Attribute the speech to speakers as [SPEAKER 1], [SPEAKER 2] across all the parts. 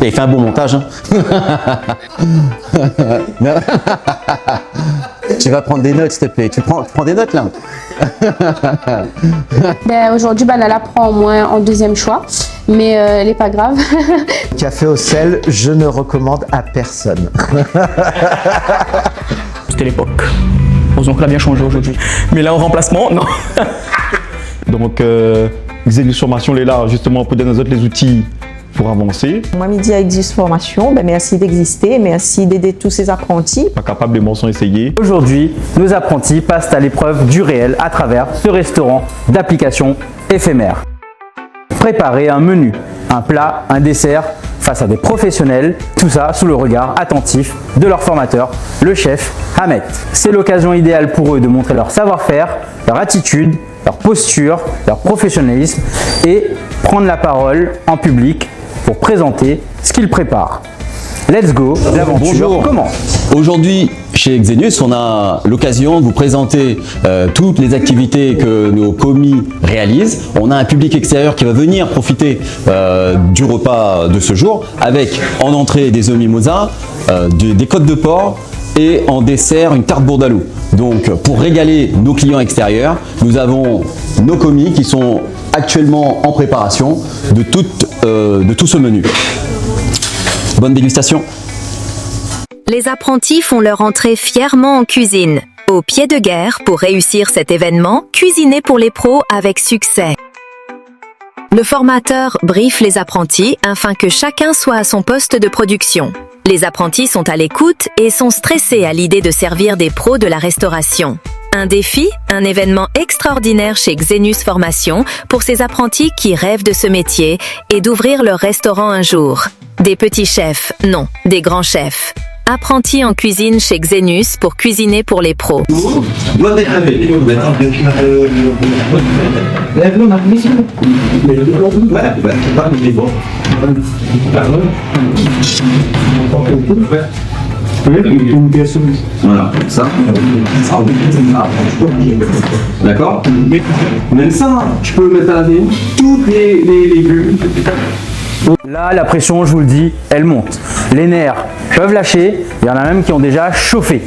[SPEAKER 1] Et il fait un bon montage. Hein. Tu vas prendre des notes, s'il te plaît. Tu prends des notes là.
[SPEAKER 2] Aujourd'hui, Nala prend au moins en deuxième choix, mais elle n'est pas grave.
[SPEAKER 3] Café au sel, je ne recommande à personne.
[SPEAKER 4] C'était l'époque. Heureusement qu'on a bien changé aujourd'hui. Mais là, en remplacement, non.
[SPEAKER 5] Donc, Xenius Formation est là justement pour donner aux autres les outils pour avancer.
[SPEAKER 6] Moi, midi avec Xenius Formation, merci d'exister, merci d'aider tous ces apprentis.
[SPEAKER 5] Pas capable, les bons sont essayés.
[SPEAKER 7] Aujourd'hui, nos apprentis passent à l'épreuve du réel à travers ce restaurant d'applications éphémère. Préparer un menu, un plat, un dessert face à des professionnels, tout ça sous le regard attentif de leur formateur, le chef Ahmet. C'est l'occasion idéale pour eux de montrer leur savoir-faire, leur attitude, leur posture, leur professionnalisme et prendre la parole en public pour présenter ce qu'ils préparent. Let's go, l'aventure commence.
[SPEAKER 1] Aujourd'hui, chez Xenius, on a l'occasion de vous présenter toutes les activités que nos commis réalisent. On a un public extérieur qui va venir profiter du repas de ce jour avec en entrée des mimosas, des côtes de porc et en dessert une tarte bourdaloue. Donc pour régaler nos clients extérieurs, nous avons nos commis qui sont actuellement en préparation de tout ce menu. Bonne dégustation.
[SPEAKER 8] Les apprentis font leur entrée fièrement en cuisine. Au pied de guerre, pour réussir cet événement, cuisiner pour les pros avec succès. Le formateur briefe les apprentis afin que chacun soit à son poste de production. Les apprentis sont à l'écoute et sont stressés à l'idée de servir des pros de la restauration. Un défi, un événement extraordinaire chez Xenius Formation pour ces apprentis qui rêvent de ce métier et d'ouvrir leur restaurant un jour. Des petits chefs, non, des grands chefs. Apprentis en cuisine chez Xenius pour cuisiner pour les pros.
[SPEAKER 1] Voilà, ça. D'accord. Même ça, je peux mettre à la main toutes les légumes.
[SPEAKER 7] Là, la pression, je vous le dis, elle monte. Les nerfs peuvent lâcher, il y en a même qui ont déjà chauffé.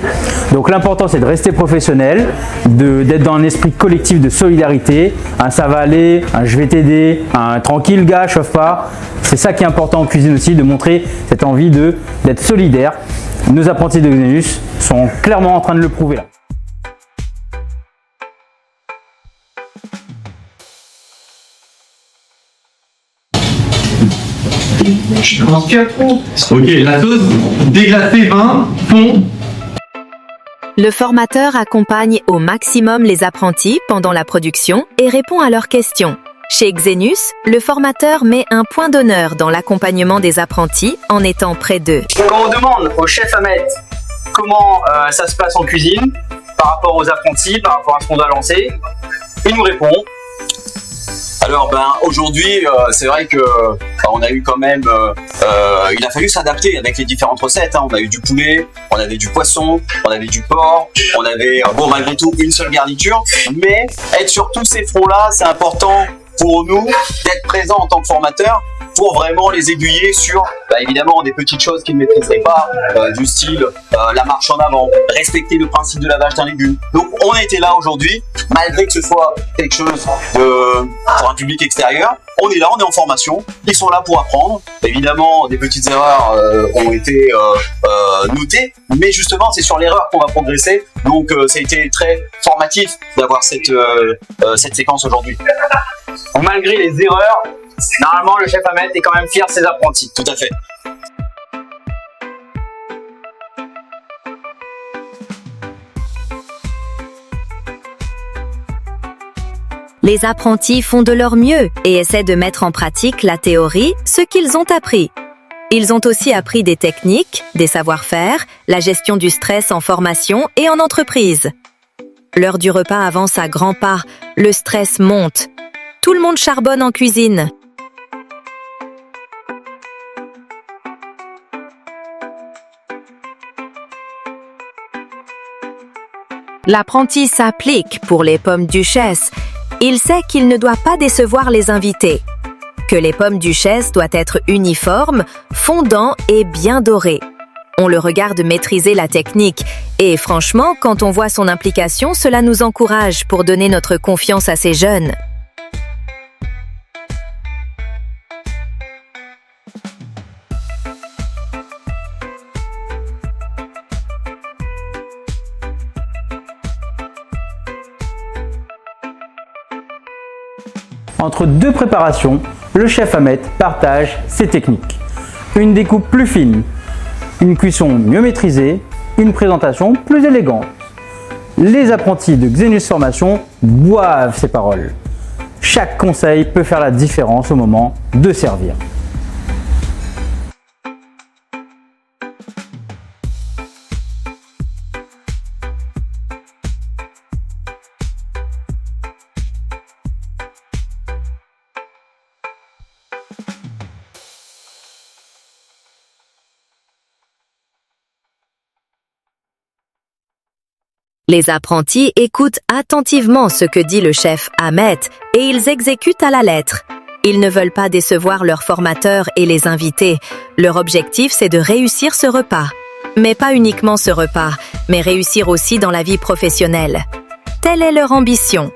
[SPEAKER 7] Donc l'important, c'est de rester professionnel, d'être dans un esprit collectif de solidarité. Un ça va aller, un je vais t'aider, un tranquille gars, chauffe pas. C'est ça qui est important en cuisine aussi, de montrer cette envie d'être solidaire. Nos apprentis de Xenius sont clairement en train de le prouver là.
[SPEAKER 9] Ok, la sauce déglacée vin, fond.
[SPEAKER 8] Le formateur accompagne au maximum les apprentis pendant la production et répond à leurs questions. Chez Xenius, le formateur met un point d'honneur dans l'accompagnement des apprentis en étant près d'eux.
[SPEAKER 7] Quand on demande au chef Ahmet comment ça se passe en cuisine, par rapport aux apprentis, par rapport à ce qu'on doit lancer, il nous répond.
[SPEAKER 1] Alors aujourd'hui, c'est vrai que on a eu quand même, il a fallu s'adapter avec les différentes recettes. Hein. On a eu du poulet, on avait du poisson, on avait du porc, on avait malgré tout une seule garniture. Mais être sur tous ces fronts-là, c'est important pour nous d'être présents en tant que formateurs pour vraiment les aiguiller sur évidemment des petites choses qu'ils ne maîtriseraient pas, du style la marche en avant, respecter le principe de lavage d'un légume. Donc on a été là aujourd'hui, malgré que ce soit quelque chose pour un public extérieur, on est là, on est en formation, ils sont là pour apprendre. Évidemment, des petites erreurs ont été notées, mais justement c'est sur l'erreur qu'on va progresser. Donc ça a été très formatif d'avoir cette séquence aujourd'hui.
[SPEAKER 7] Malgré les erreurs, normalement le chef Ahmet est quand même fier de ses apprentis.
[SPEAKER 1] Tout à fait.
[SPEAKER 8] Les apprentis font de leur mieux et essaient de mettre en pratique la théorie, ce qu'ils ont appris. Ils ont aussi appris des techniques, des savoir-faire, la gestion du stress en formation et en entreprise. L'heure du repas avance à grands pas, le stress monte. Tout le monde charbonne en cuisine. L'apprenti s'applique pour les pommes duchesse. Il sait qu'il ne doit pas décevoir les invités. que les pommes duchesse doivent être uniformes, fondants et bien dorés. On le regarde maîtriser la technique et franchement, quand on voit son implication, cela nous encourage pour donner notre confiance à ces jeunes.
[SPEAKER 7] Entre deux préparations, le chef Ahmet partage ses techniques. Une découpe plus fine, une cuisson mieux maîtrisée, une présentation plus élégante. Les apprentis de Xenius Formation boivent ces paroles. Chaque conseil peut faire la différence au moment de servir.
[SPEAKER 8] Les apprentis écoutent attentivement ce que dit le chef Ahmet et ils exécutent à la lettre. Ils ne veulent pas décevoir leurs formateurs et les invités. Leur objectif, c'est de réussir ce repas. Mais pas uniquement ce repas, mais réussir aussi dans la vie professionnelle. Telle est leur ambition.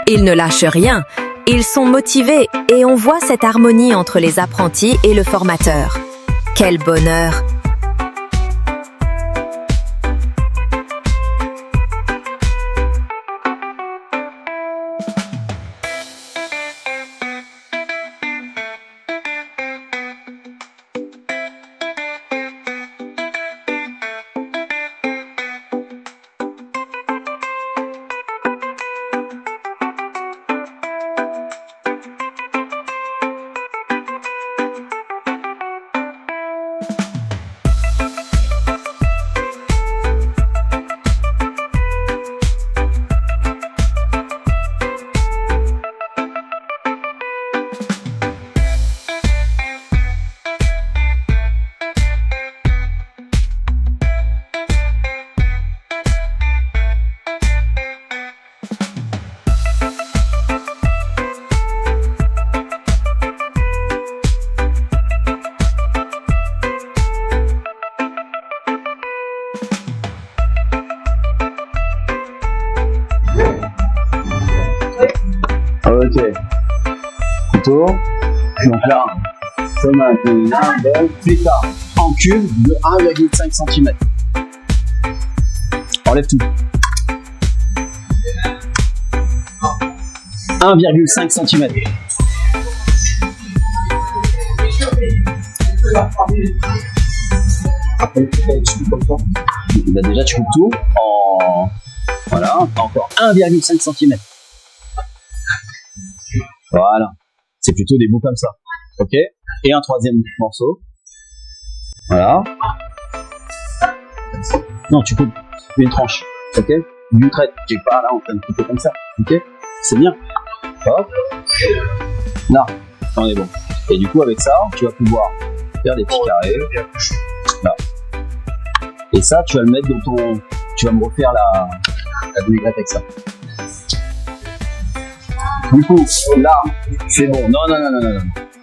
[SPEAKER 8] Ils ne lâchent rien, ils sont motivés et on voit cette harmonie entre les apprentis et le formateur. Quel bonheur!
[SPEAKER 1] Ok. Plutôt. Donc là, c'est maintenant un bel flétard en cube de 1,5 cm. Enlève tout. 1,5 cm. Après, tu coupes comme ça. Bah déjà, tu coupes tout en. Voilà, encore 1,5 cm. Voilà. C'est plutôt des bouts comme ça. Ok. Et un troisième morceau. Voilà. Non, tu coupes une tranche. Ok. Une traite. Tu n'es pas là en train de couper comme ça. Ok. C'est bien. Hop. Là. On est bon. Et du coup, avec ça, tu vas pouvoir faire des petits carrés. Là. Et ça, tu vas le mettre dans ton. Tu vas me refaire la vinaigrette avec ça. Du coup, là, c'est bon. Non.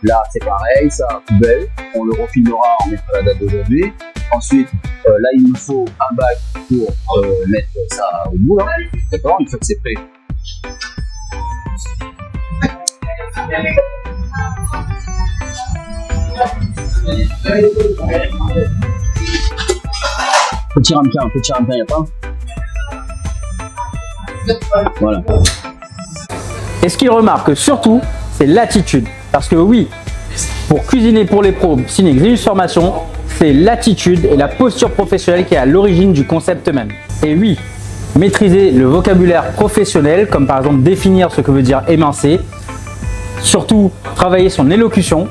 [SPEAKER 1] Là, c'est pareil, ça, poubelle. On le refilmera, on mettra la date d'aujourd'hui. Ensuite, là, il me faut un bac pour mettre ça au bout, là. D'accord? Une fois que c'est prêt. Petit ramequin, il n'y a pas? Voilà.
[SPEAKER 7] Et ce qu'il remarque surtout, c'est l'attitude. Parce que oui, pour cuisiner pour les pros, signer Xenius Formation, c'est l'attitude et la posture professionnelle qui est à l'origine du concept même. Et oui, maîtriser le vocabulaire professionnel, comme par exemple définir ce que veut dire émincer, surtout travailler son élocution,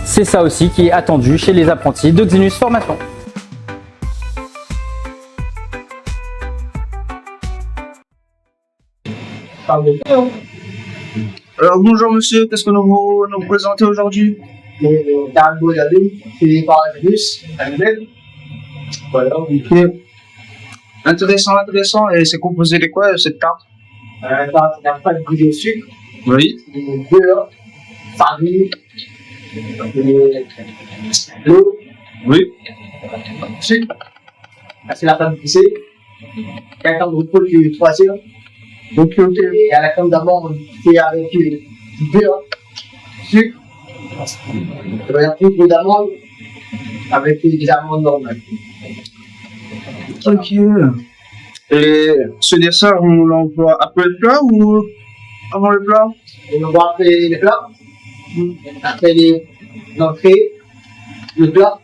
[SPEAKER 7] c'est ça aussi qui est attendu chez les apprentis de Xenius Formation.
[SPEAKER 10] Alors bonjour monsieur, qu'est-ce que nous présentez aujourd'hui?
[SPEAKER 11] Les cargo d'Abbé, fait par Xenius, à Nouvelle. Voilà,
[SPEAKER 10] ok. Intéressant, et c'est composé de quoi cette tarte?
[SPEAKER 11] Tarte, il n'y a pas de goût au sucre.
[SPEAKER 10] Oui.
[SPEAKER 11] Beurre, farine, l'eau.
[SPEAKER 10] Oui.
[SPEAKER 11] Sucre. C'est la crème poussée. Il y a la crème de poule qui est 3 heures. Donc, il y a la crème d'amande qui est avec du beurre, sucre, il y a un peu d'amande avec des amandes normales.
[SPEAKER 10] Ok. Et ce dessert, on l'envoie après le plat ou avant le plat?
[SPEAKER 11] On l'envoie après le plat, après l'entrée, le plat,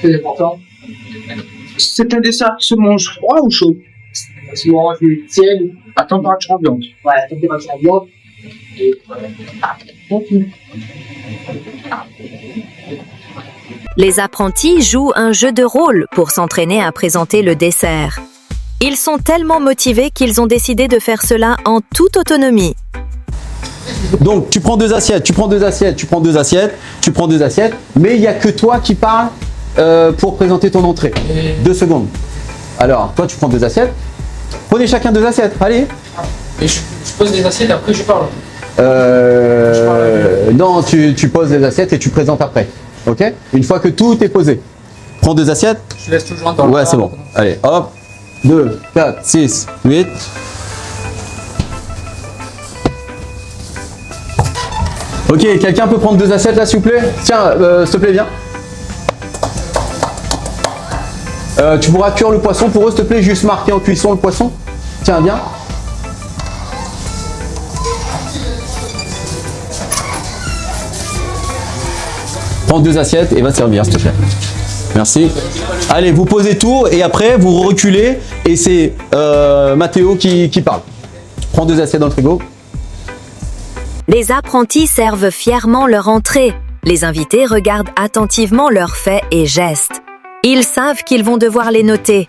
[SPEAKER 11] c'est important.
[SPEAKER 10] C'est un dessert qui se mange froid ou chaud?
[SPEAKER 11] Souvent, c'est tiède.
[SPEAKER 10] À température ambiante.
[SPEAKER 11] Ouais, à température ambiante. Et voilà.
[SPEAKER 8] Les apprentis jouent un jeu de rôle pour s'entraîner à présenter le dessert. Ils sont tellement motivés qu'ils ont décidé de faire cela en toute autonomie.
[SPEAKER 12] Donc tu prends deux assiettes, mais il n'y a que toi qui parles pour présenter ton entrée. 2 secondes. Alors, toi tu prends 2 assiettes. Prenez chacun 2 assiettes, allez.
[SPEAKER 4] Et je pose des assiettes et après je parle.
[SPEAKER 12] Non, tu poses les assiettes et tu présentes après. Ok? Une fois que tout est posé. Prends 2 assiettes.
[SPEAKER 4] Je laisse toujours dans le
[SPEAKER 12] ouais, c'est bon. Allez, hop. 2, 4, 6, 8. Ok, quelqu'un peut prendre 2 assiettes là s'il vous plaît? Tiens, s'il te plaît, viens. Tu pourras cuire le poisson pour eux, s'il te plaît, juste marquer en cuisson le poisson. Tiens, viens. Prends 2 assiettes et va servir, s'il te plaît. Merci. Allez, vous posez tout et après vous reculez et c'est Mathéo qui parle. Prends 2 assiettes dans le frigo.
[SPEAKER 8] Les apprentis servent fièrement leur entrée. Les invités regardent attentivement leurs faits et gestes. Ils savent qu'ils vont devoir les noter.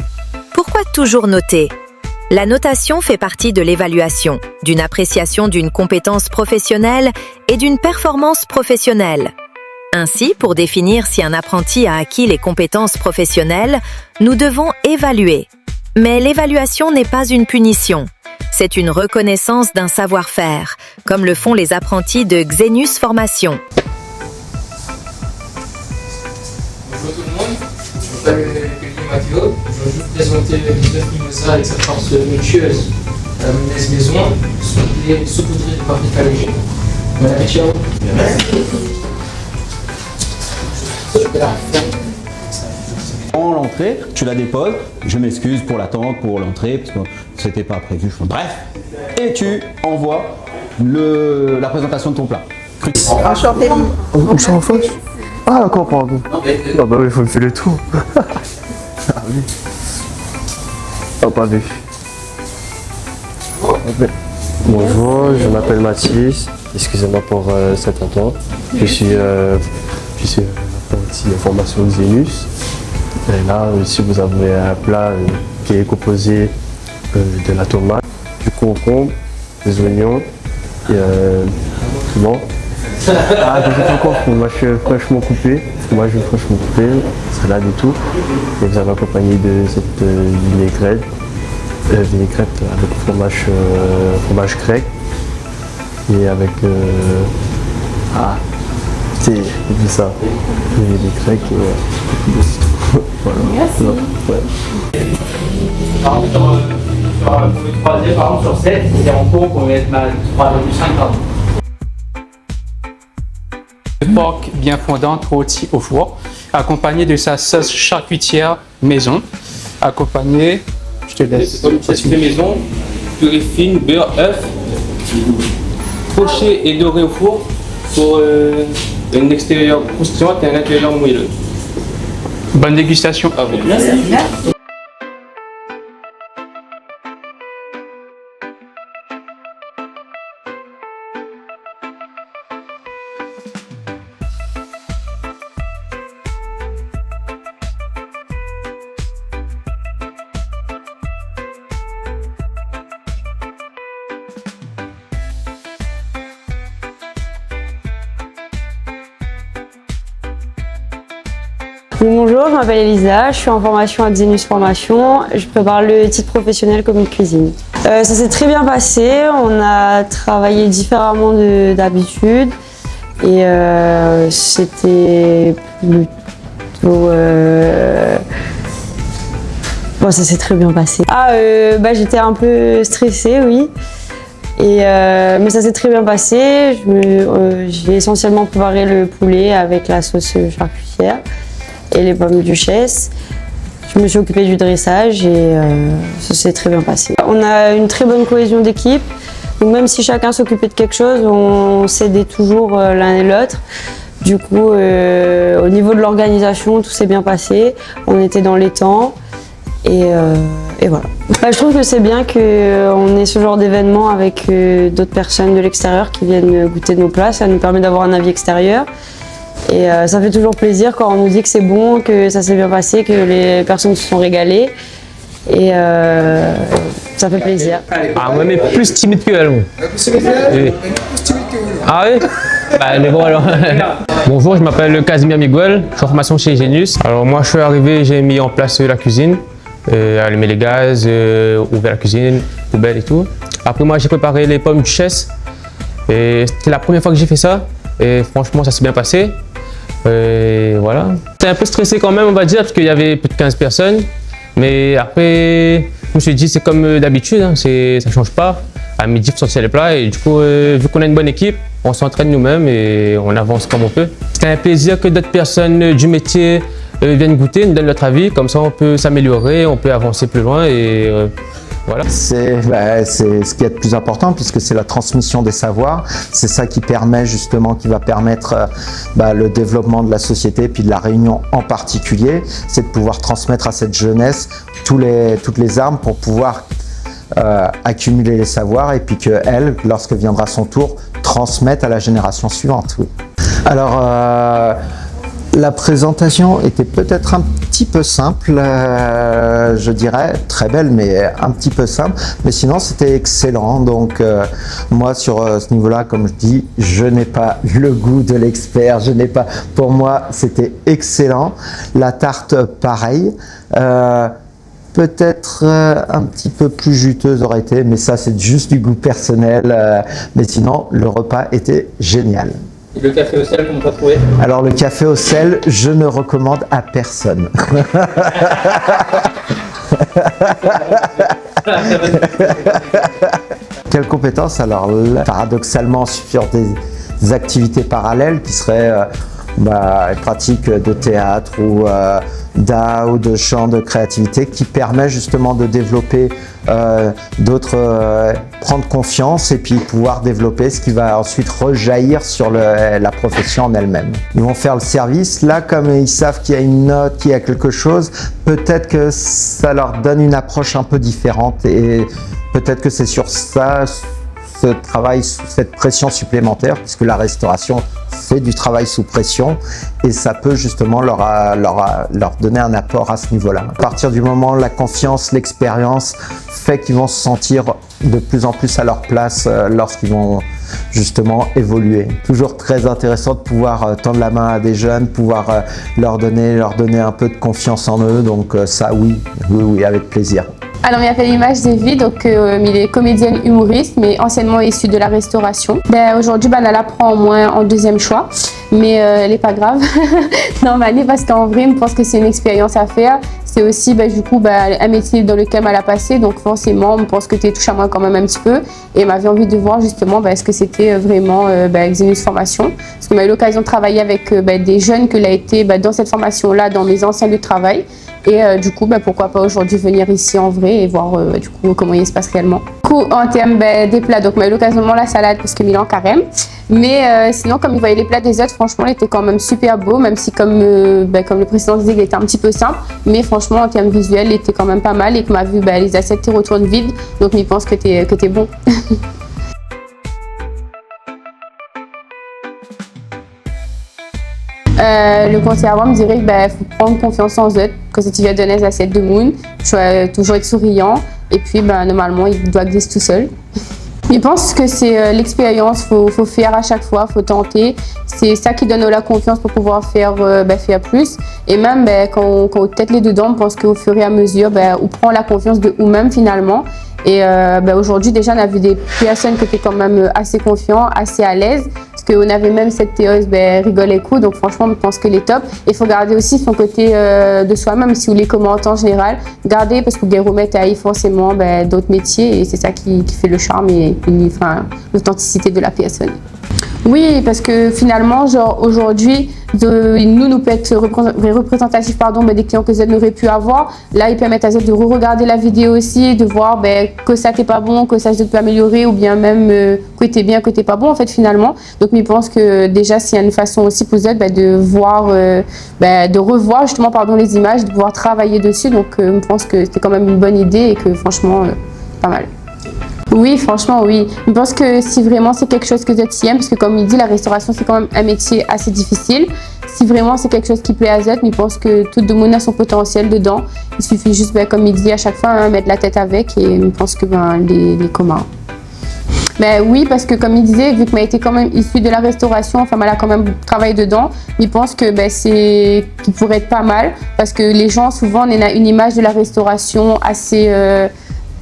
[SPEAKER 8] Pourquoi toujours noter? La notation fait partie de l'évaluation, d'une appréciation d'une compétence professionnelle et d'une performance professionnelle. Ainsi, pour définir si un apprenti a acquis les compétences professionnelles, nous devons évaluer. Mais l'évaluation n'est pas une punition. C'est une reconnaissance d'un savoir-faire, comme le font les apprentis de Xenus Formation.
[SPEAKER 13] Bonjour tout le monde, je m'appelle Mathéo. Je vais vous présenter le Mimosa avec sa force luxueuse, la Menez Maison, saupoudrée de paprika léger. Voilà, ciao.
[SPEAKER 12] En l'entrée, tu la déposes. Je m'excuse pour l'attente, pour l'entrée, parce que c'était pas prévu. Bref, et tu envoies la présentation de ton plat.
[SPEAKER 6] Enchanté.
[SPEAKER 11] On s'en fout. Ah, d'accord, pardon. Ah bah oui, il faut me faire le tour. Ah oui. Oh, pas vu.
[SPEAKER 14] Bonjour, je m'appelle Mathis. Excusez-moi pour cette attente. Je suis apprenti en formation Xenus. Et là, ici, vous avez un plat qui est composé de la tomate, du concombre, des oignons et bon. Ah, je sais pas, moi je suis fraîchement coupé, salade et tout. Et vous avez accompagné de cette vinaigrette avec fromage grec et avec c'est ça, les grecs et voilà.
[SPEAKER 7] Merci.
[SPEAKER 14] Ouais.
[SPEAKER 7] Par exemple, pour le troisième, par exemple, sur 7, c'est en cours qu'on va être mal 3,5 grammes.
[SPEAKER 15] De porc bien fondante rôti au four, accompagné de sa sauce charcutière maison, accompagné, je te laisse.
[SPEAKER 13] Sauce fait maison, purée fine, beurre, œuf, poché et doré au four pour un extérieur croustillant et un intérieur moelleux.
[SPEAKER 15] Bonne dégustation à vous.
[SPEAKER 13] Merci.
[SPEAKER 16] Bonjour, je m'appelle Elisa, je suis en formation à Xenus Formation. Je prépare le titre professionnel commis de cuisine. Ça s'est très bien passé, on a travaillé différemment d'habitude et c'était plutôt... Bon, ça s'est très bien passé. J'étais un peu stressée, oui. Mais ça s'est très bien passé. J'ai essentiellement préparé le poulet avec la sauce charcutière et les pommes duchesse. Je me suis occupée du dressage et ça s'est très bien passé. On a une très bonne cohésion d'équipe. Donc même si chacun s'occupait de quelque chose, on s'aidait toujours l'un et l'autre. Du coup, au niveau de l'organisation, tout s'est bien passé. On était dans les temps et voilà. Je trouve que c'est bien qu'on ait ce genre d'événement avec d'autres personnes de l'extérieur qui viennent goûter nos plats. Ça nous permet d'avoir un avis extérieur. Et ça fait toujours plaisir quand on nous dit que c'est bon, que ça s'est bien passé, que les personnes se sont régalées. Et ça fait plaisir.
[SPEAKER 17] Ah, moi, mais plus timide que elle. Oui. Ah oui? Bah, mais bon alors. Bonjour, je m'appelle Casimir Miguel, je suis en formation chez Xenus. Alors moi, je suis arrivé, j'ai mis en place la cuisine, allumé les gaz, ouvert la cuisine, poubelle et tout. Après moi, j'ai préparé les pommes duchesse. Et c'était la première fois que j'ai fait ça. Et franchement, ça s'est bien passé. Et voilà. J'étais un peu stressé quand même, on va dire, parce qu'il y avait plus de 15 personnes. Mais après, je me suis dit, c'est comme d'habitude, hein, ça ne change pas. à midi, faut sortir les plats. Et du coup, vu qu'on a une bonne équipe, on s'entraîne nous-mêmes et on avance comme on peut. C'est un plaisir que d'autres personnes du métier viennent goûter, nous donnent notre avis. Comme ça, on peut s'améliorer, on peut avancer plus loin et voilà.
[SPEAKER 3] C'est ce qui est le plus important puisque c'est la transmission des savoirs. C'est ça qui permet justement, qui va permettre le développement de la société et puis de la Réunion en particulier. C'est de pouvoir transmettre à cette jeunesse toutes les armes pour pouvoir accumuler les savoirs et puis qu'elle, lorsque viendra son tour, transmette à la génération suivante. Oui. Alors, la présentation était peut-être un petit peu simple, je dirais, très belle, mais un petit peu simple. Mais sinon, c'était excellent. Donc, moi, sur ce niveau-là, comme je dis, je n'ai pas le goût de l'expert. Pour moi, c'était excellent. La tarte, pareil. Peut-être un petit peu plus juteuse aurait été, mais ça, c'est juste du goût personnel. Mais sinon, le repas était génial.
[SPEAKER 7] Et le café au sel, comment t'as trouvé?
[SPEAKER 3] Alors le café au sel, je ne recommande à personne. Quelles compétences? Alors paradoxalement sur des activités parallèles qui seraient pratiques de théâtre ou d'art ou de chant, de créativité, qui permet justement de développer prendre confiance et puis pouvoir développer ce qui va ensuite rejaillir sur la profession en elle-même. Ils vont faire le service, là comme ils savent qu'il y a une note, qu'il y a quelque chose, peut-être que ça leur donne une approche un peu différente et peut-être que c'est sur ça, ce travail, cette pression supplémentaire, puisque la restauration fait du travail sous pression et ça peut justement leur donner un apport à ce niveau-là. À partir du moment où la confiance, l'expérience fait qu'ils vont se sentir de plus en plus à leur place lorsqu'ils vont justement évoluer. Toujours très intéressant de pouvoir tendre la main à des jeunes, pouvoir leur donner un peu de confiance en eux, donc ça oui, avec plaisir.
[SPEAKER 2] Alors, il y avait l'image d'Evie, donc il est comédienne humoriste, mais anciennement issue de la restauration. Aujourd'hui, elle apprend au moins en deuxième choix, mais elle n'est pas grave. Non, mais parce qu'en vrai, je pense que c'est une expérience à faire. C'est aussi du coup un métier dans lequel elle a passé, donc forcément, je pense que tu touches à moi quand même un petit peu. Et elle m'avait envie de voir justement ce que c'était vraiment Xenius Formation. Parce qu'on a eu l'occasion de travailler avec des jeunes que l'a été dans cette formation-là, dans mes anciens lieux de travail. Et du coup, pourquoi pas aujourd'hui venir ici en vrai et voir du coup comment il se passe réellement. Du coup, en termes des plats, donc on a eu l'occasion de la salade parce que Milan carême. Mais sinon, comme il voyait les plats des autres, franchement, il était quand même super beau, même si comme le précédent disait, il était un petit peu simple. Mais franchement, en termes visuels, il était quand même pas mal et que m'a vu les assiettes te retournent vides. Donc, il pense que t'es bon. Le conseil à avoir me dirait qu'il faut prendre confiance en eux, que si tu viens donner des assiettes de moon, tu dois toujours être souriant et puis normalement il doit glisser tout seul. Je pense que c'est l'expérience, faut faire à chaque fois, faut tenter. C'est ça qui donne la confiance pour pouvoir faire plus. Et même quand on tête les dedans, je pense qu'au fur et à mesure, on prend la confiance de nous-mêmes finalement. Et aujourd'hui déjà on a vu des personnes qui étaient quand même assez confiants, assez à l'aise. Parce qu'on avait même cette théose rigole et coup, donc franchement je pense que les top. Il faut garder aussi son côté de soi-même, si vous les commentez en général, garder parce que vous remettez à forcément d'autres métiers et c'est ça qui fait le charme et l'authenticité de la personne. Oui, parce que finalement, aujourd'hui, nous peut être représentatif des clients que Z n'aurait pu avoir. Là, ils permettent à Z de re-regarder la vidéo aussi, de voir que ça t'est pas bon, que ça je peux améliorer ou bien même que t'es bien, que t'es pas bon en fait finalement. Donc, je pense que déjà, s'il y a une façon aussi pour Z de voir, de revoir justement les images, de pouvoir travailler dessus. Donc, je pense que c'était quand même une bonne idée et que franchement, pas mal. Oui, franchement, oui. Je pense que si vraiment c'est quelque chose que Z aime, parce que comme il dit, la restauration, c'est quand même un métier assez difficile. Si vraiment c'est quelque chose qui plaît à Z, je pense que tout le monde a son potentiel dedans. Il suffit juste, comme il dit à chaque fois, mettre la tête avec et je pense que les communs. Oui, parce que comme il disait, vu qu'elle était quand même issue de la restauration, elle a quand même travaillé dedans, je pense que c'est qui pourrait être pas mal, parce que les gens, souvent, on a une image de la restauration assez...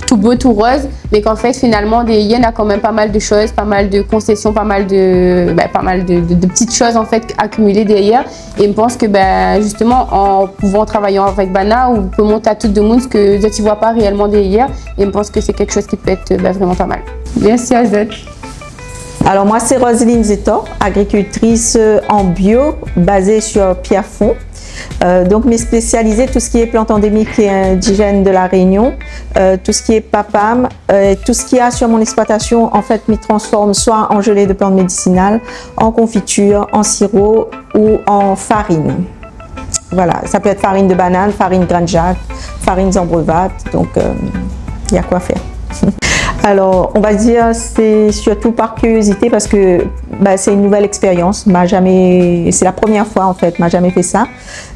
[SPEAKER 2] tout beau, tout rose, mais qu'en fait finalement il y en a quand même pas mal de choses, pas mal de concessions, pas mal de petites choses en fait accumulées derrière. Et je pense que justement en pouvant travailler avec Bana, on peut monter à tout le monde ce que tu vois pas réellement derrière. Et je pense que c'est quelque chose qui peut être vraiment pas mal. Merci Azot.
[SPEAKER 6] Alors moi c'est Roselyne Zetor, agricultrice en bio basée sur Pierrefonds. Donc mes spécialisées, tout ce qui est plantes endémiques et indigènes de la Réunion, tout ce qui est papam, tout ce qu'il y a sur mon exploitation en fait m'y transforme soit en gelée de plantes médicinales, en confiture, en sirop ou en farine. Voilà, ça peut être farine de banane, farine grain de jatte, farine zambrevat, donc il y a quoi faire. Alors, on va dire c'est surtout par curiosité parce que c'est une nouvelle expérience. C'est la première fois en fait, m'a jamais fait ça.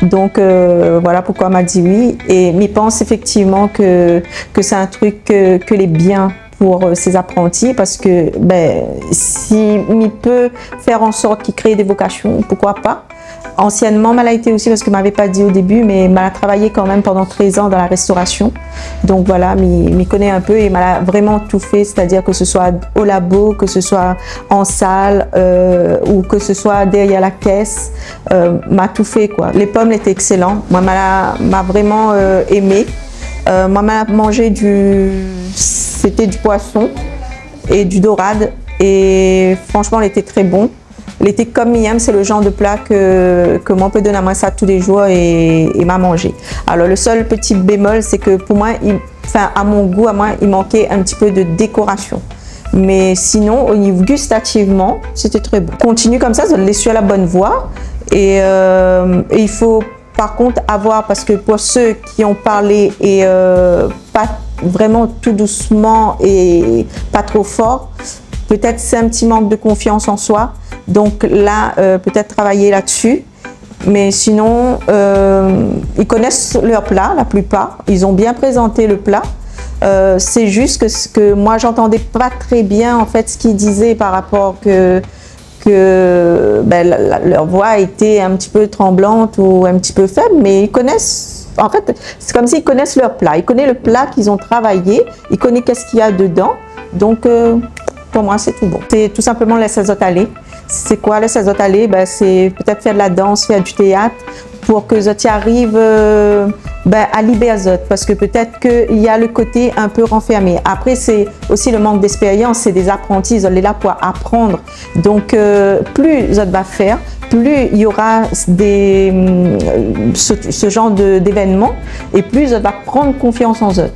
[SPEAKER 6] Donc voilà pourquoi m'a dit oui. Et m'y pense effectivement que c'est un truc que les biens pour ces apprentis parce que si m'y peut faire en sorte qu'ils créent des vocations, pourquoi pas. Anciennement, elle a été aussi, parce que ne m'avait pas dit au début, mais elle a travaillé quand même pendant 13 ans dans la restauration. Donc voilà, m'y connaît un peu et elle a vraiment tout fait, c'est-à-dire que ce soit au labo, que ce soit en salle ou que ce soit derrière la caisse, m'a tout fait quoi. Les pommes étaient excellentes, moi m'a vraiment aimé. Moi m'a mangé c'était du poisson et du dorade et franchement, elle était très bon. L'été comme miam, c'est le genre de plat que moi on peut donner à moi ça tous les jours et m'a mangé. Alors le seul petit bémol, c'est que pour moi, à mon goût, il manquait un petit peu de décoration. Mais sinon, au niveau gustativement, c'était très bon. Continue comme ça, vous allez sur la bonne voie. Et il faut par contre avoir, parce que pour ceux qui ont parlé et pas vraiment tout doucement et pas trop fort, peut-être c'est un petit manque de confiance en soi. Donc là, peut-être travailler là-dessus. Mais sinon, ils connaissent leur plat, la plupart. Ils ont bien présenté le plat. C'est juste que moi, j'entendais pas très bien en fait ce qu'ils disaient par rapport leur voix était un petit peu tremblante ou un petit peu faible. Mais ils connaissent, en fait, c'est comme s'ils connaissent leur plat. Ils connaissent le plat qu'ils ont travaillé. Ils connaissent qu'est-ce qu'il y a dedans. Donc, pour moi, c'est tout bon. C'est tout simplement les azotalés. C'est quoi les azotalés? C'est peut-être faire de la danse, faire du théâtre pour que tu arrives à libérer parce que peut-être qu'il y a le côté un peu renfermé. Après, c'est aussi le manque d'expérience, c'est des apprentis, ils sont là pour apprendre. Donc, plus ça va faire, plus il y aura ce genre d'événements et plus ça va prendre confiance en eux.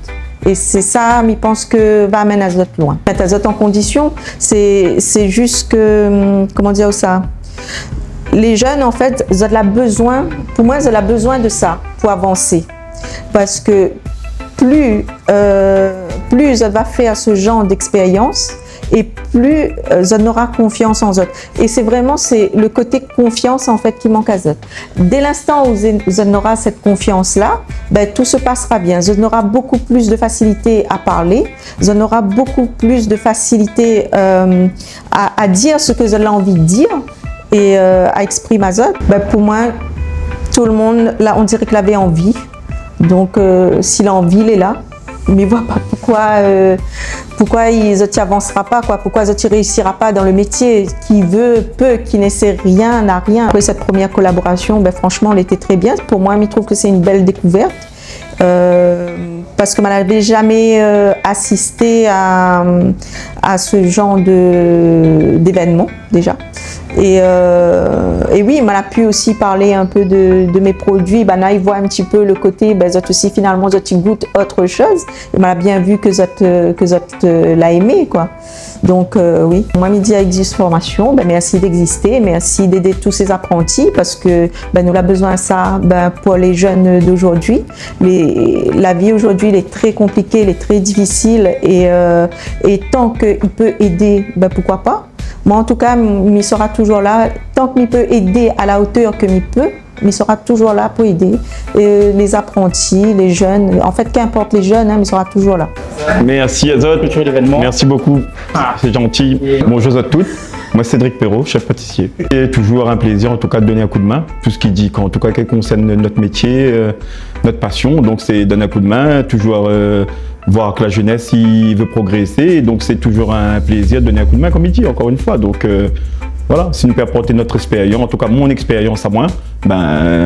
[SPEAKER 6] Et c'est ça, je pense que va amener Azot loin. Mettre Azot en condition, c'est juste que, comment dire ça? Les jeunes, en fait, ils ont besoin, pour moi, ils ont besoin de ça pour avancer. Parce que plus on va faire ce genre d'expérience, et plus on aura confiance en eux. Et c'est vraiment le côté confiance en fait qui manque à eux. Dès l'instant où on aura cette confiance-là, tout se passera bien. On aura beaucoup plus de facilité à parler, on aura beaucoup plus de facilité à dire ce que on a envie de dire et à exprimer à eux. Pour moi, tout le monde, là, on dirait qu'il avait envie. Donc, s'il a envie, il est là. Mais voit pas pourquoi il n'y avancera pas, pourquoi il ne réussira pas dans le métier. Qui veut, peut, qui ne sait rien, n'a rien. Après cette première collaboration, franchement, elle était très bien. Pour moi, je trouve que c'est une belle découverte. Parce que je n'avais jamais assisté à ce genre d'événement déjà. Et oui, il m'a pu aussi parler un peu de mes produits. Là, il voit un petit peu le côté, aussi finalement, ils goûtent autre chose. Il m'a bien vu que l'a aimé, quoi. Donc oui, moi, Midi Existe Formation, merci d'exister, merci d'aider tous ces apprentis parce que nous avons besoin de ça pour les jeunes d'aujourd'hui. La vie aujourd'hui, elle est très compliquée, elle est très difficile et tant qu'il peut aider, pourquoi pas. Moi, en tout cas, il sera toujours là. Tant qu'il peut aider à la hauteur que il peut, il sera toujours là pour aider les apprentis, les jeunes. En fait, qu'importe les jeunes, il sera toujours là.
[SPEAKER 5] Merci Azot, merci beaucoup. C'est gentil. Bonjour à toutes. Moi, Cédric Perrault, chef pâtissier. C'est toujours un plaisir, en tout cas, de donner un coup de main. Tout ce qui dit, en tout cas, qui concerne notre métier, notre passion. Donc, c'est donner un coup de main, toujours voir que la jeunesse, il veut progresser. Donc, c'est toujours un plaisir de donner un coup de main, comme il dit, encore une fois. Donc, voilà, si nous peut apporter notre expérience, en tout cas, mon expérience à moi,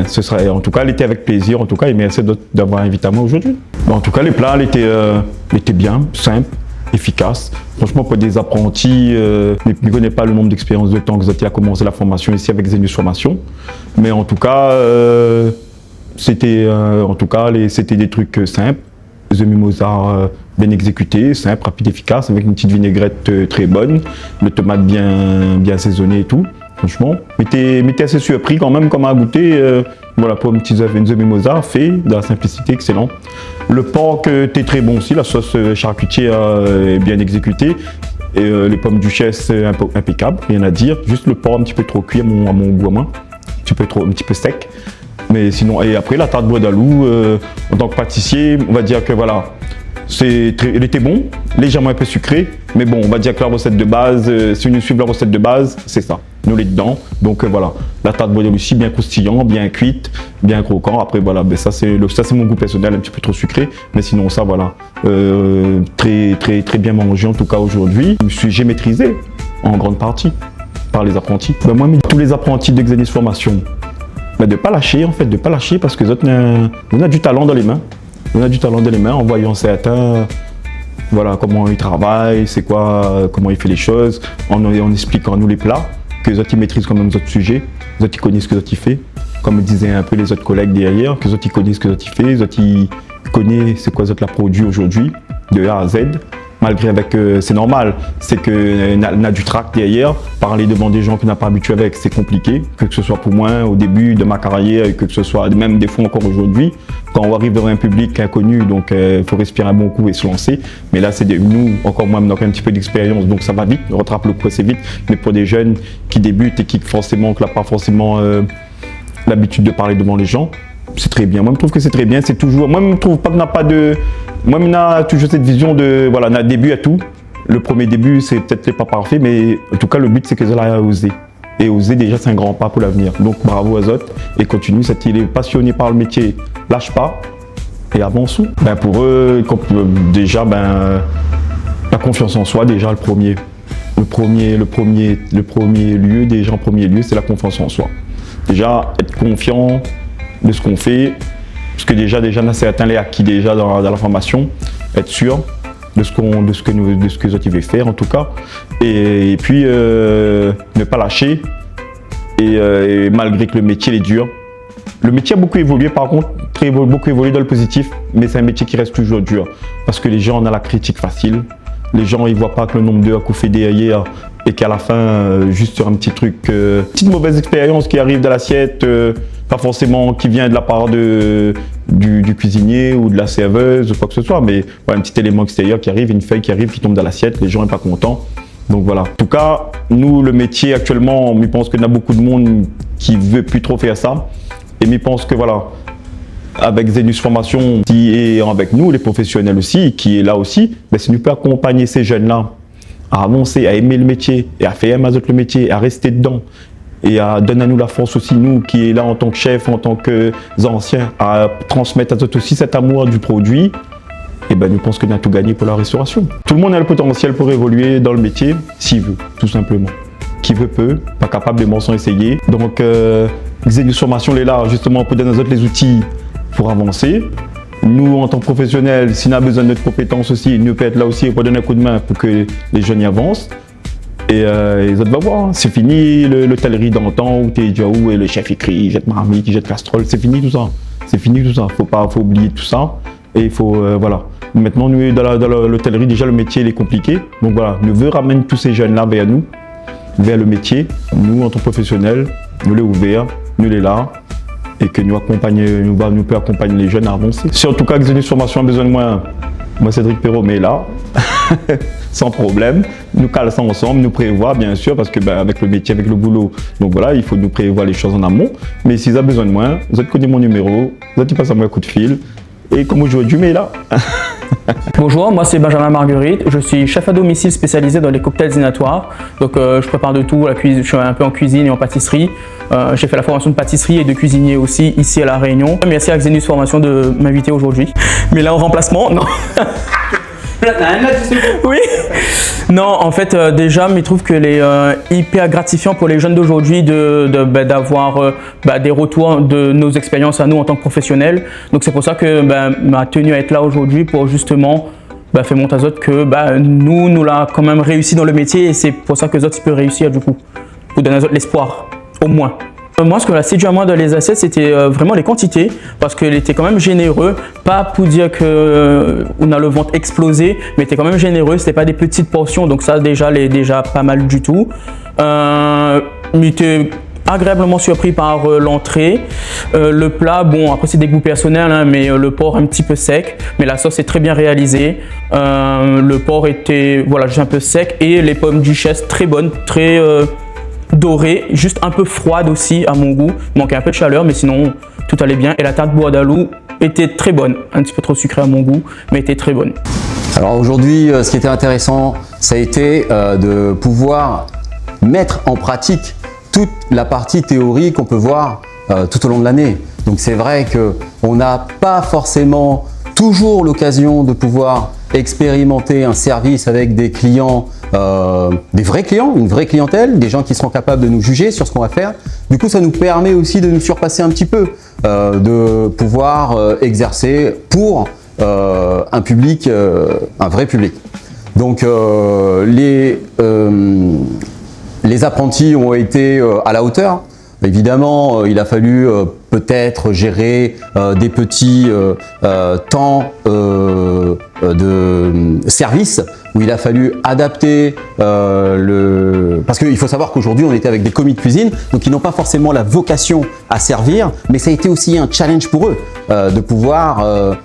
[SPEAKER 5] ce serait, en tout cas, elle était avec plaisir, en tout cas, et merci d'avoir invité à moi aujourd'hui. En tout cas, les plats, étaient bien, simples. efficace. Franchement, pour des apprentis, je ne connais pas le nombre d'expériences de temps que Zoti a commencé la formation ici avec Zenius Formation. Mais en tout cas, c'était des trucs simples. The Mimosa bien exécuté, simple, rapide, efficace, avec une petite vinaigrette très bonne, le tomate bien assaisonné et tout. Franchement, mais t'es assez surpris quand même comment à goûter. Voilà, pour une petite The Mimosa fait de la simplicité, excellent. Le porc était très bon aussi, la sauce charcutière est bien exécutée. Et les pommes duchesse impeccable, rien à dire. Juste le porc un petit peu trop cuit à mon goût à moi, un petit peu sec. Mais sinon, et après la tarte bois d'alou, en tant que pâtissier, on va dire que voilà, elle était bon, légèrement un peu sucré, mais bon, on va dire que la recette de base, si on suit la recette de base, c'est ça, nous les dedans. Donc voilà, la tarte bois d'alou aussi bien croustillant, bien cuite, bien croquant. Après voilà, ben, ça c'est mon goût personnel, un petit peu trop sucré, mais sinon ça voilà, très bien mangé en tout cas aujourd'hui. J'ai maîtrisé en grande partie par les apprentis. Ben, moi, tous les apprentis de Xenius Formation, de ne pas lâcher en fait, de ne pas lâcher parce que on a du talent dans les mains. On a du talent dans les mains en voyant certains, voilà, comment ils travaillent, c'est quoi, comment ils font les choses, en expliquant à nous les plats, que les autres ils maîtrisent quand même les autres sujets, les autres ils connaissent ce que les autres ils font, comme disaient un peu les autres collègues derrière, que les autres ils connaissent ce que les autres ils font, les autres ils connaissent c'est quoi les autres la produit aujourd'hui, de A à Z. Malgré c'est normal, c'est qu'on a du trac derrière, parler devant des gens qu'on n'a pas habitué avec, c'est compliqué, que ce soit pour moi au début de ma carrière, que ce soit même des fois encore aujourd'hui, quand on arrive devant un public inconnu, donc il faut respirer un bon coup et se lancer, mais là c'est nous, encore moi, on a un petit peu d'expérience, donc ça va vite, on rattrape le coup assez vite, mais pour des jeunes qui débutent et qui n'ont pas forcément l'habitude de parler devant les gens, c'est très bien. Moi, je trouve que c'est très bien. C'est toujours. Moi, je trouve pas qu'on n'a pas de. Moi, on a toujours cette vision de. Voilà, on a un début à tout. Le premier début, c'est peut-être pas parfait, mais en tout cas, le but, c'est que ça aient osé. Et oser, déjà, c'est un grand pas pour l'avenir. Donc, bravo à Zot et continue. Il est passionné par le métier, lâche pas et avançons. Ben, pour eux, déjà, la confiance en soi, déjà, le premier lieu, déjà, en premier lieu, c'est la confiance en soi. Déjà, être confiant de ce qu'on fait, parce que déjà on a certains les acquis déjà dans la formation, être sûr de ce que les autres veulent faire en tout cas, et puis ne pas lâcher, et malgré que le métier est dur. Le métier a beaucoup évolué par contre, beaucoup évolué dans le positif, mais c'est un métier qui reste toujours dur, parce que les gens, on a la critique facile, les gens ils voient pas que le nombre d'heures qu'on fait derrière, et qu'à la fin, juste sur un petit truc, petite mauvaise expérience qui arrive de l'assiette, pas forcément qui vient de la part du cuisinier ou de la serveuse ou quoi que ce soit, mais voilà, un petit élément extérieur qui arrive, une feuille qui arrive, qui tombe dans l'assiette, les gens sont pas contents. Donc voilà. En tout cas, nous, le métier actuellement, je pense qu'il y a beaucoup de monde qui veut plus trop faire ça. Et je pense que voilà, avec Zenius Formation, qui est avec nous, les professionnels aussi, qui est là aussi, mais si nous pouvons accompagner ces jeunes-là à avancer, à aimer le métier et à faire aimer le métier, à rester dedans et à donner à nous la force aussi, nous qui est là en tant que chef, en tant qu'anciens, à transmettre à eux aussi cet amour du produit, et ben nous pensons qu'on a tout gagné pour la restauration. Tout le monde a le potentiel pour évoluer dans le métier s'il veut, tout simplement. Qui veut peut, pas capable de m'en sans essayer. Donc Xenius Formation est là justement pour donner aux autres les outils pour avancer. Nous, en tant que professionnels, si on a besoin de notre compétence aussi, nous peut être là aussi pour donner un coup de main pour que les jeunes y avancent. Et les autres vont voir, c'est fini l'hôtellerie d'antan où tu es déjà où et le chef écrit, il jette marmite, il jette casserole, c'est fini tout ça. C'est fini tout ça, faut oublier tout ça. Et il faut, voilà. Maintenant, nous, dans l'hôtellerie, déjà le métier il est compliqué. Donc voilà, nous veut ramener tous ces jeunes-là vers nous, vers le métier. Nous, en tant que professionnels, nous les ouverts, nous les là. Et que nous pouvons accompagner les jeunes à avancer. Si en tout cas Xenius Formation a besoin de moi Cédric Perrault, mais là, sans problème, nous calons ça ensemble, nous prévoit bien sûr, parce que avec le métier, avec le boulot, donc voilà, il faut nous prévoir les choses en amont. Mais s'ils ont besoin de moi, vous avez connu mon numéro, vous avez passé à moi un coup de fil, et comme aujourd'hui, mais là.
[SPEAKER 4] Bonjour, moi c'est Benjamin Marguerite, je suis chef à domicile spécialisé dans les cocktails dînatoires. Donc je prépare de tout, je suis un peu en cuisine et en pâtisserie. J'ai fait la formation de pâtisserie et de cuisinier aussi ici à La Réunion. Merci à Xenius Formation de m'inviter aujourd'hui. Mais là en remplacement, non. Oui. Non, en fait, déjà, je trouve que c'est hyper gratifiant pour les jeunes d'aujourd'hui d'avoir des retours de nos expériences à nous en tant que professionnels. Donc c'est pour ça que m'a tenu à être là aujourd'hui pour justement fait montre à Zot que nous l'a quand même réussi dans le métier et c'est pour ça que Zot peut réussir du coup. Pour donner à Zot l'espoir, au moins. Moi, ce que l'a séduit à moi dans les assets, c'était vraiment les quantités, parce qu'il était quand même généreux, pas pour dire qu'on a le ventre explosé, mais il était quand même généreux, c'était pas des petites portions, donc ça déjà, déjà pas mal du tout. Il était agréablement surpris par l'entrée. Le plat, bon, après c'est des goûts personnels, hein, mais le porc un petit peu sec, mais la sauce est très bien réalisée. Le porc était, voilà, juste un peu sec, et les pommes duchesse très bonnes, très dorée, juste un peu froide aussi à mon goût. Il manquait un peu de chaleur, mais sinon tout allait bien. Et la tarte bourdaloue était très bonne, un petit peu trop sucrée à mon goût, mais était très bonne.
[SPEAKER 12] Alors aujourd'hui, ce qui était intéressant, ça a été de pouvoir mettre en pratique toute la partie théorie qu'on peut voir tout au long de l'année. Donc c'est vrai qu'on n'a pas forcément toujours l'occasion de pouvoir expérimenter un service avec des clients, des vrais clients, une vraie clientèle, des gens qui seront capables de nous juger sur ce qu'on va faire. Du coup, ça nous permet aussi de nous surpasser un petit peu, de pouvoir exercer pour un public, un vrai public. Donc les apprentis ont été à la hauteur. Évidemment, il a fallu peut-être gérer des petits temps de service où il a fallu adapter parce qu'il faut savoir qu'aujourd'hui on était avec des commis de cuisine, donc ils n'ont pas forcément la vocation à servir, mais ça a été aussi un challenge pour eux de pouvoir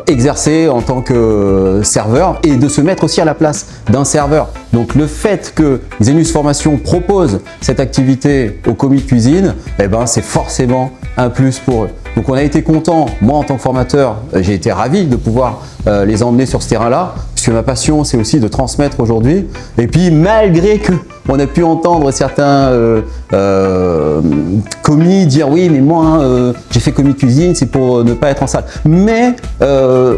[SPEAKER 12] exercer en tant que serveur et de se mettre aussi à la place d'un serveur. Donc le fait que Xenius Formation propose cette activité aux commis de cuisine, eh ben, c'est forcément un plus pour eux. Donc on a été content, moi en tant que formateur, j'ai été ravi de pouvoir les emmener sur ce terrain-là, puisque ma passion c'est aussi de transmettre aujourd'hui. Et puis malgré que on a pu entendre certains commis dire oui mais moi j'ai fait commis de cuisine, c'est pour ne pas être en salle. Mais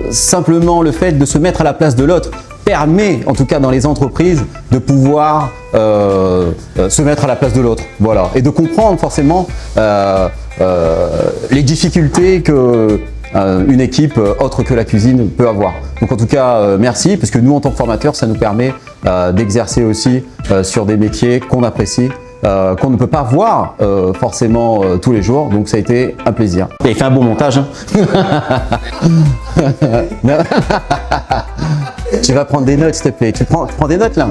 [SPEAKER 12] simplement le fait de se mettre à la place de l'autre permet, en tout cas dans les entreprises, de pouvoir se mettre à la place de l'autre, voilà, et de comprendre forcément les difficultés que une équipe autre que la cuisine peut avoir. Donc en tout cas, merci, parce que nous en tant que formateurs, ça nous permet d'exercer aussi sur des métiers qu'on apprécie, qu'on ne peut pas voir forcément tous les jours, donc ça a été un plaisir. Et il fait un bon montage. Hein. Tu vas prendre des notes s'il te plaît, tu prends des notes là.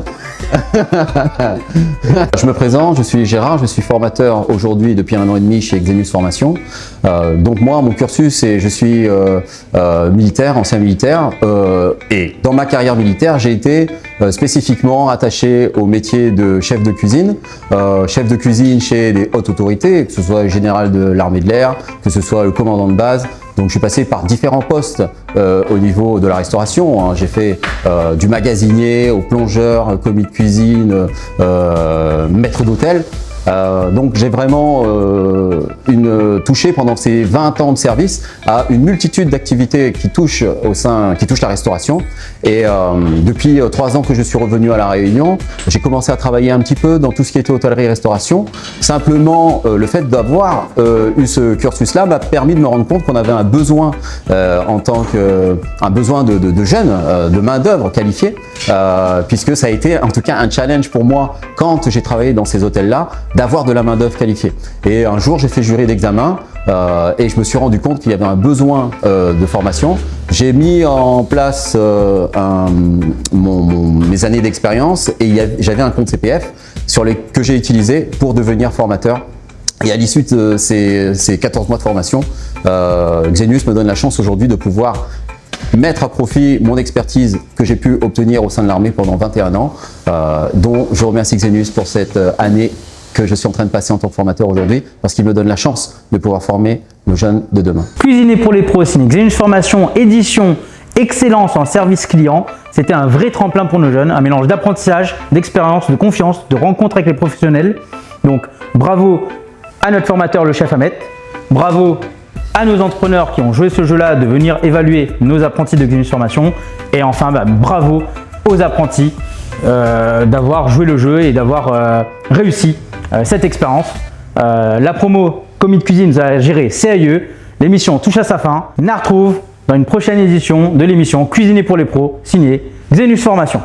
[SPEAKER 12] Je me présente, je suis Gérard, je suis formateur aujourd'hui depuis 1 an et demi chez Xenius Formation. Donc moi, mon cursus, je suis militaire, ancien militaire, et dans ma carrière militaire, j'ai été spécifiquement attaché au métier de chef de cuisine chez les hautes autorités, que ce soit le général de l'armée de l'air, que ce soit le commandant de base. Donc je suis passé par différents postes au niveau de la restauration, hein. J'ai fait du magasinier au plongeur, commis de cuisine, maître d'hôtel. Donc j'ai vraiment touché pendant ces 20 ans de service à une multitude d'activités qui touchent la restauration. Et depuis 3 ans que je suis revenu à La Réunion, j'ai commencé à travailler un petit peu dans tout ce qui était hôtellerie-restauration. Simplement, le fait d'avoir eu ce cursus-là m'a permis de me rendre compte qu'on avait un besoin de jeunes, de main-d'œuvre qualifiée, puisque ça a été en tout cas un challenge pour moi quand j'ai travaillé dans ces hôtels-là, d'avoir de la main-d'œuvre qualifiée. Et un jour, j'ai fait jury d'examen et je me suis rendu compte qu'il y avait un besoin de formation. J'ai mis en place mes années d'expérience et j'avais un compte CPF que j'ai utilisé pour devenir formateur. Et à l'issue de ces 14 mois de formation, Xenius me donne la chance aujourd'hui de pouvoir mettre à profit mon expertise que j'ai pu obtenir au sein de l'armée pendant 21 ans, dont je remercie Xenius pour cette année que je suis en train de passer en tant que formateur aujourd'hui, parce qu'il me donne la chance de pouvoir former nos jeunes de demain.
[SPEAKER 7] Cuisiner pour les pros, signé Xenius Formation, édition excellence en service client. C'était un vrai tremplin pour nos jeunes, un mélange d'apprentissage, d'expérience, de confiance, de rencontre avec les professionnels. Donc bravo à notre formateur, le chef Ahmed. Bravo à nos entrepreneurs qui ont joué ce jeu-là de venir évaluer nos apprentis de Xenius Formation. Et enfin, bravo aux apprentis d'avoir joué le jeu et d'avoir réussi cette expérience. La promo commis de cuisine nous a géré CAE. L'émission touche à sa fin. On la retrouve dans une prochaine édition de l'émission Cuisiner pour les pros, signée Xenus Formation.